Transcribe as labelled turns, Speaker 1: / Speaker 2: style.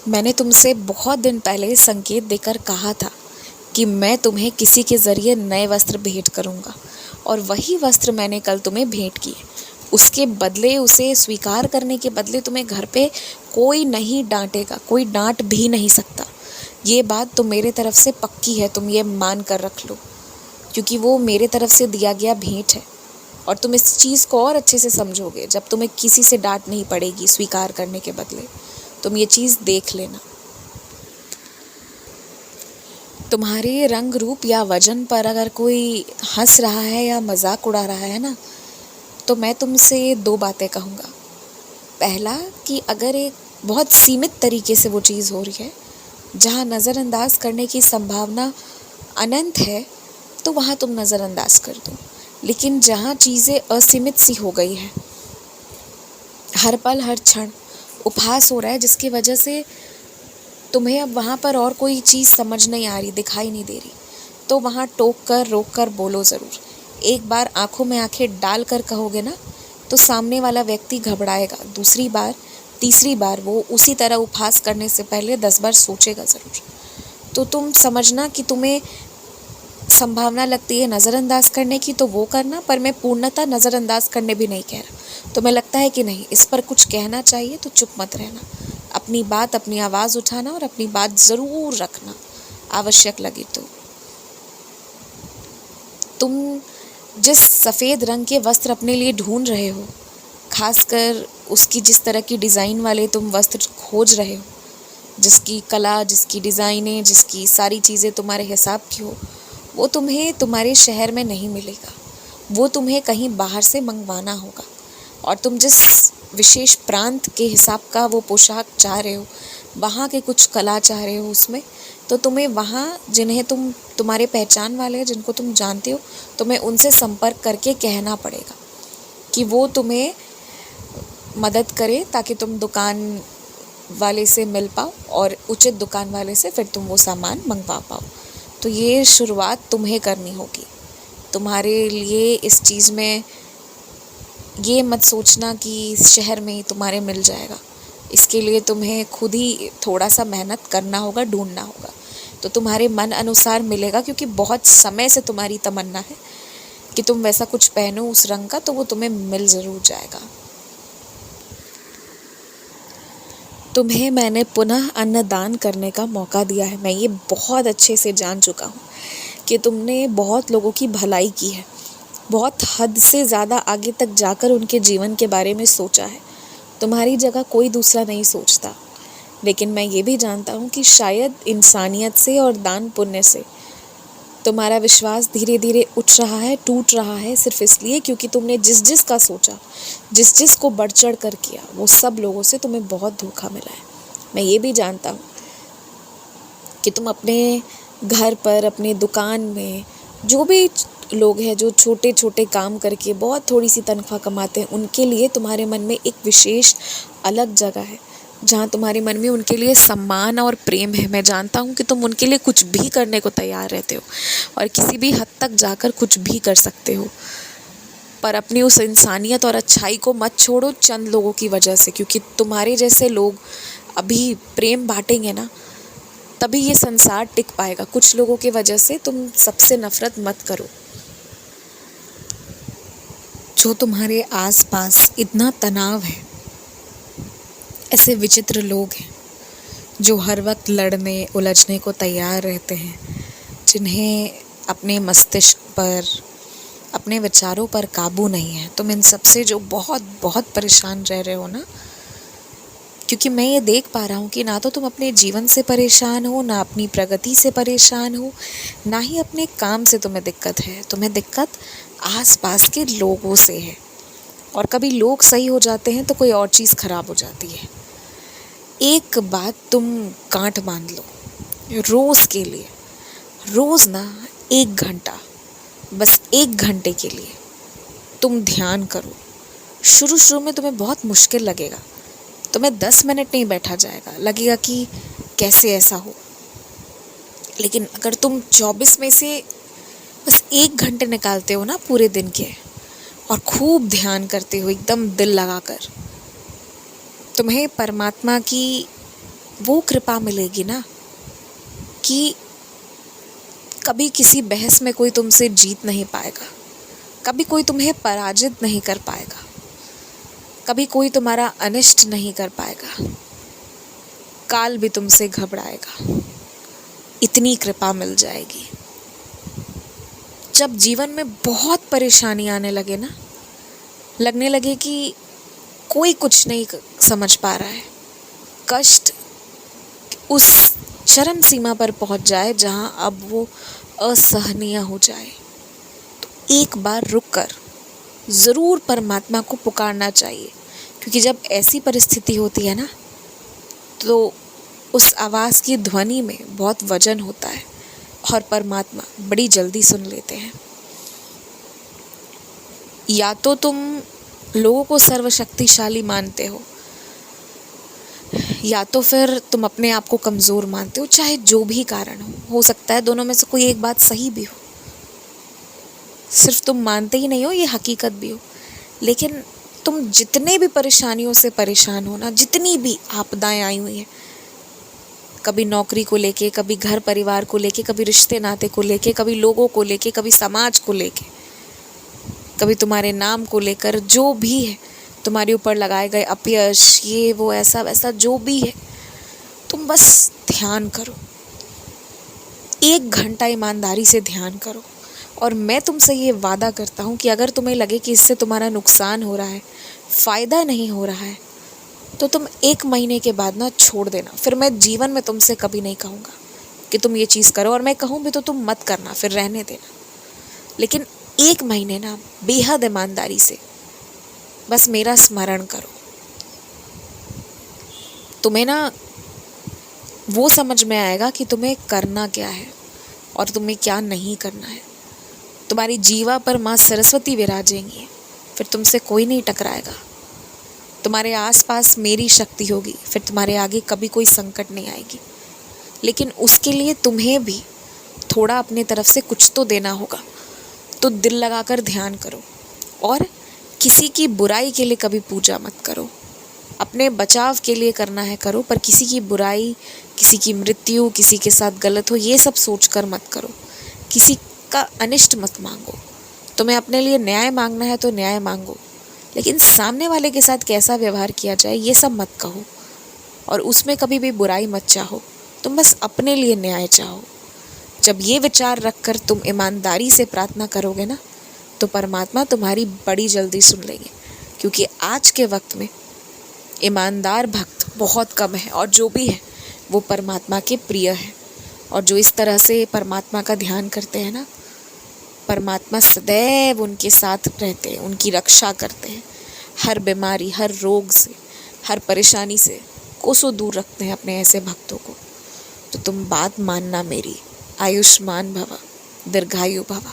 Speaker 1: मैंने तुमसे बहुत दिन पहले संकेत देकर कहा था कि मैं तुम्हें किसी के ज़रिए नए वस्त्र भेंट करूँगा, और वही वस्त्र मैंने कल तुम्हें भेंट किए। उसके बदले, उसे स्वीकार करने के बदले तुम्हें घर पे कोई नहीं डांटेगा, कोई डांट भी नहीं सकता। ये बात तो मेरे तरफ से पक्की है, तुम ये मान कर रख लो, क्योंकि वो मेरे तरफ से दिया गया भेंट है। और तुम इस चीज़ को और अच्छे से समझोगे जब तुम्हें किसी से डांट नहीं पड़ेगी स्वीकार करने के बदले। तुम ये चीज़ देख लेना। तुम्हारे रंग रूप या वजन पर अगर कोई हंस रहा है या मजाक उड़ा रहा है ना, तो मैं तुमसे दो बातें कहूँगा। पहला, कि अगर एक बहुत सीमित तरीके से वो चीज़ हो रही है जहाँ नज़रअंदाज करने की संभावना अनंत है, तो वहाँ तुम नज़रअंदाज कर दो। लेकिन जहाँ चीज़ें असीमित सी हो गई है, हर पल हर क्षण उपहास हो रहा है, जिसकी वजह से तुम्हें अब वहाँ पर और कोई चीज़ समझ नहीं आ रही, दिखाई नहीं दे रही, तो वहाँ टोक कर रोक कर बोलो ज़रूर। एक बार आंखों में आंखें डाल कर कहोगे ना, तो सामने वाला व्यक्ति घबराएगा। दूसरी बार, तीसरी बार वो उसी तरह उपहास करने से पहले 10 बार सोचेगा ज़रूर। तो तुम समझना कि तुम्हें संभावना लगती है नज़रअंदाज करने की, तो वो करना, पर मैं पूर्णतः नज़रअंदाज करने भी नहीं कह रहा। तुम्हें लगता है कि नहीं, इस पर कुछ कहना चाहिए, तो चुप मत रहना। अपनी बात, अपनी आवाज़ उठाना और अपनी बात ज़रूर रखना, आवश्यक लगी तो। तुम जिस सफ़ेद रंग के वस्त्र अपने लिए ढूंढ रहे हो, खासकर उसकी जिस तरह की डिज़ाइन वाले तुम वस्त्र खोज रहे हो, जिसकी कला, जिसकी डिज़ाइनें, जिसकी सारी चीज़ें तुम्हारे हिसाब की हो, वो तुम्हें तुम्हारे शहर में नहीं मिलेगा। वो तुम्हें कहीं बाहर से मंगवाना होगा। और तुम जिस विशेष प्रांत के हिसाब का वो पोशाक चाह रहे हो, वहाँ के कुछ कला चाह रहे हो उसमें, तो तुम्हें वहाँ जिन्हें तुम्हारे पहचान वाले हैं, जिनको तुम जानते हो, तुम्हें उनसे संपर्क करके कहना पड़ेगा कि वो तुम्हें मदद करे, ताकि तुम दुकान वाले से मिल पाओ और उचित दुकान वाले से फिर तुम वो सामान मंगवा पाओ। तो ये शुरुआत तुम्हें करनी होगी। तुम्हारे लिए इस चीज़ में ये मत सोचना कि शहर में ही तुम्हारे मिल जाएगा। इसके लिए तुम्हें खुद ही थोड़ा सा मेहनत करना होगा, ढूंढना होगा, तो तुम्हारे मन अनुसार मिलेगा, क्योंकि बहुत समय से तुम्हारी तमन्ना है कि तुम वैसा कुछ पहनो उस रंग का, तो वो तुम्हें मिल ज़रूर जाएगा। तुम्हें मैंने पुनः अन्नदान करने का मौका दिया है। मैं ये बहुत अच्छे से जान चुका हूँ कि तुमने बहुत लोगों की भलाई की है, बहुत हद से ज़्यादा आगे तक जाकर उनके जीवन के बारे में सोचा है। तुम्हारी जगह कोई दूसरा नहीं सोचता। लेकिन मैं ये भी जानता हूँ कि शायद इंसानियत से और दान पुण्य से तुम्हारा विश्वास धीरे धीरे उठ रहा है, टूट रहा है, सिर्फ इसलिए क्योंकि तुमने जिस जिस का सोचा, जिस जिस को बढ़ चढ़ कर किया, वो सब लोगों से तुम्हें बहुत धोखा मिला है। मैं ये भी जानता हूँ कि तुम अपने घर पर, अपने दुकान में, जो भी लोग हैं जो छोटे छोटे काम करके बहुत थोड़ी सी तनख्वाह कमाते हैं, उनके लिए तुम्हारे मन में एक विशेष अलग जगह है, जहाँ तुम्हारे मन में उनके लिए सम्मान और प्रेम है। मैं जानता हूँ कि तुम उनके लिए कुछ भी करने को तैयार रहते हो और किसी भी हद तक जाकर कुछ भी कर सकते हो, पर अपनी उस इंसानियत और अच्छाई को मत छोड़ो चंद लोगों की वजह से, क्योंकि तुम्हारे जैसे लोग अभी प्रेम बांटेंगे ना, तभी ये संसार टिक पाएगा। कुछ लोगों की वजह से तुम सबसे नफरत मत करो। जो तुम्हारे आसपास इतना तनाव है, ऐसे विचित्र लोग हैं जो हर वक्त लड़ने उलझने को तैयार रहते हैं, जिन्हें अपने मस्तिष्क पर, अपने विचारों पर काबू नहीं है। तुम इन सब से जो बहुत बहुत परेशान रह रहे हो ना, क्योंकि मैं ये देख पा रहा हूँ कि ना तो तुम अपने जीवन से परेशान हो, ना अपनी प्रगति से परेशान हो, ना ही अपने काम से तुम्हें दिक्कत है। तुम्हें दिक्कत आसपास के लोगों से है, और कभी लोग सही हो जाते हैं तो कोई और चीज़ खराब हो जाती है। एक बात तुम गांठ बांध लो, रोज़ के लिए, रोज़ ना 1 घंटा, बस 1 घंटे के लिए तुम ध्यान करो। शुरू शुरू में तुम्हें बहुत मुश्किल लगेगा, तुम्हें 10 मिनट नहीं बैठा जाएगा, लगेगा कि कैसे ऐसा हो। लेकिन अगर तुम 24 में से बस 1 घंटे निकालते हो ना पूरे दिन के, और खूब ध्यान करते हो एकदम दिल लगाकर, तुम्हें परमात्मा की वो कृपा मिलेगी ना कि कभी किसी बहस में कोई तुमसे जीत नहीं पाएगा, कभी कोई तुम्हें पराजित नहीं कर पाएगा, कभी कोई तुम्हारा अनिष्ट नहीं कर पाएगा, काल भी तुमसे घबराएगा। इतनी कृपा मिल जाएगी। जब जीवन में बहुत परेशानी आने लगे ना, लगने लगे कि कोई कुछ नहीं समझ पा रहा है, कष्ट उस चरम सीमा पर पहुंच जाए जहां अब वो असहनीय हो जाए, तो एक बार रुककर ज़रूर परमात्मा को पुकारना चाहिए। क्योंकि जब ऐसी परिस्थिति होती है ना, तो उस आवाज़ की ध्वनि में बहुत वजन होता है और परमात्मा बड़ी जल्दी सुन लेते हैं। या तो तुम लोगों को सर्वशक्तिशाली मानते या तो फिर तुम अपने आप को कमज़ोर मानते हो, चाहे जो भी कारण हो सकता है दोनों में से कोई एक बात सही भी हो। सिर्फ तुम मानते ही नहीं हो, ये हकीकत भी हो। लेकिन तुम जितने भी परेशानियों से परेशान हो ना, जितनी भी आपदाएं आई हुई हैं, कभी नौकरी को लेके, कभी घर परिवार को लेके, कभी रिश्ते नाते को लेके, कभी लोगों को लेके, कभी समाज को लेके, कभी तुम्हारे नाम को लेकर, जो भी है तुम्हारे ऊपर लगाए गए अपयश, ये वो ऐसा वैसा जो भी है, तुम बस ध्यान करो। 1 घंटा ईमानदारी से ध्यान करो। और मैं तुमसे ये वादा करता हूँ कि अगर तुम्हें लगे कि इससे तुम्हारा नुकसान हो रहा है, फ़ायदा नहीं हो रहा है, तो तुम 1 महीने के बाद ना छोड़ देना। फिर मैं जीवन में तुमसे कभी नहीं कहूँगा कि तुम ये चीज़ करो, और मैं कहूँ भी तो तुम मत करना, फिर रहने देना। लेकिन 1 महीने ना बेहद ईमानदारी से बस मेरा स्मरण करो। तुम्हें ना वो समझ में आएगा कि तुम्हें करना क्या है और तुम्हें क्या नहीं करना है। तुम्हारी जीवा पर माँ सरस्वती विराजेंगी, फिर तुमसे कोई नहीं टकराएगा। तुम्हारे आसपास मेरी शक्ति होगी, फिर तुम्हारे आगे कभी कोई संकट नहीं आएगी। लेकिन उसके लिए तुम्हें भी थोड़ा अपने तरफ से कुछ तो देना होगा। तो दिल लगाकर ध्यान करो और किसी की बुराई के लिए कभी पूजा मत करो। अपने बचाव के लिए करना है करो, पर किसी की बुराई, किसी की मृत्यु, किसी के साथ गलत हो, ये सब सोचकर मत करो। किसी का अनिष्ट मत मांगो। तुम्हें अपने लिए न्याय मांगना है तो न्याय मांगो, लेकिन सामने वाले के साथ कैसा व्यवहार किया जाए ये सब मत कहो, और उसमें कभी भी बुराई मत चाहो। तुम बस अपने लिए न्याय चाहो। जब ये विचार रखकर तुम ईमानदारी से प्रार्थना करोगे ना, तो परमात्मा तुम्हारी बड़ी जल्दी सुन लेंगे। क्योंकि आज के वक्त में ईमानदार भक्त बहुत कम है, और जो भी है वो परमात्मा के प्रिय है। और जो इस तरह से परमात्मा का ध्यान करते हैं ना, परमात्मा सदैव उनके साथ रहते हैं, उनकी रक्षा करते हैं। हर बीमारी, हर रोग से, हर परेशानी से कोसों दूर रखते हैं अपने ऐसे भक्तों को। तो तुम बात मानना मेरी। आयुष्मान भव, दीर्घायु भव।